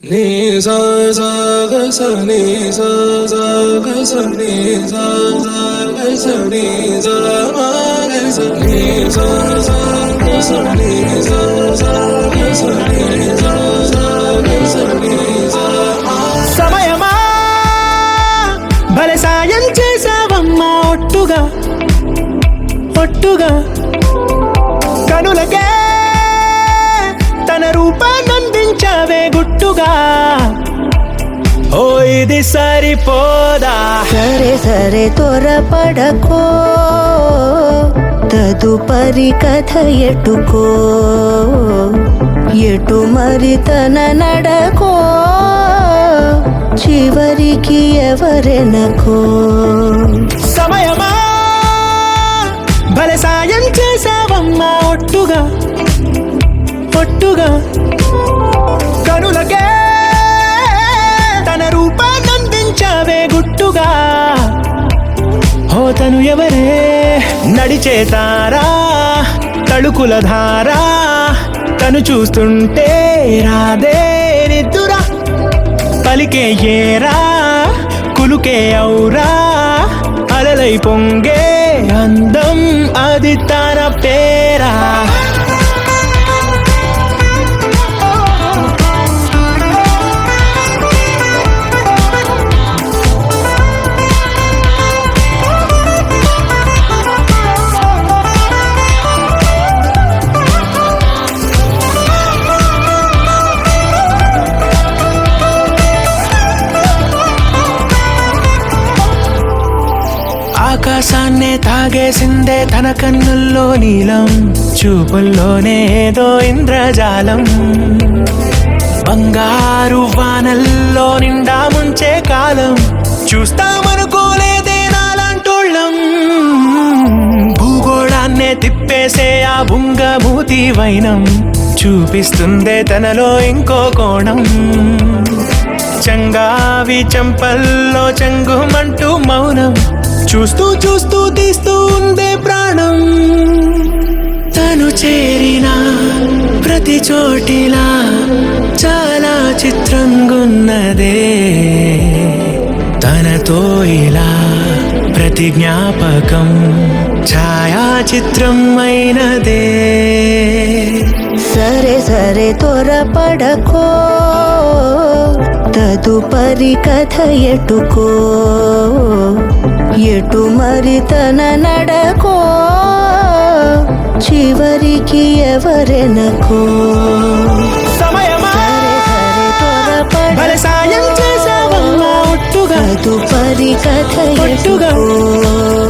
నీ సా సా గ స నీ సా సా గ స నీ సా సా గ స నీ సా మా గ స నీ సా సా గ స నీ సా సా గ స నీ సా సా గ స నీ సా మా. సమయమా భలే సాయం చేసావమ్మా ఒట్టుగా ఒట్టుగా కనులకే తన రూపాన్నందించావే గుట్టుగా. ఓ ఇది సరిపోదా? సరే సరే త్వరపడకో, తదుపరి కథ ఎటుకో, ఎటు మరి తన నడకో, చివరికి ఎవరెనకో. సమయమా భలే సాయం చేసావమ్మా ఒట్టుగా ఒట్టుగా కనులకే తన రూపాన్నందించావే గుట్టుగా. ఓ తను ఎవరే? నడిచే తారా, తళుకుల ధారా, తను చూస్తుంటే రాదే నిద్దురా. పలికే ఏరా, కులుకే ఔరా, అలలై పొంగే అందం అది తన పేరా. ఆకాశాన్నే తాగేసిందే తన కన్నుల్లో నీలం, చూపుల్లోనే ఏదో ఇంద్రజాలం. బంగారు వానల్లో నిండా ముంచే కాలం, చూస్తామనుకోలేదే నాలాంటోళ్ళం. భూగోళాన్నే తిప్పేసే ఆ బుంగమూతి వైనం, చూపిస్తుందే తనలో ఇంకో కోణం. చంగావి చంపల్లో చంగుమంటూ మౌనం, చూస్తూ చూస్తూ తీస్తూ ఉందే ప్రాణం. తను చేరిన ప్రతి చోటిలా చాలా చిత్రంగున్నదే, తనతో ఇలా ప్రతి జ్ఞాపకం ఛాయాచిత్రం అయినదే. సరే సరే త్వరపడకో, తదుపరి కథ ఎటుకో, ఎటు మరి తన నడకో, చివరికి ఎవరెనకో. సమయమా సరే సరే భలే సాయం చేసావమ్మా ఒట్టుగా తదుపరి కథ ఒట్టుగా ఎటుకో.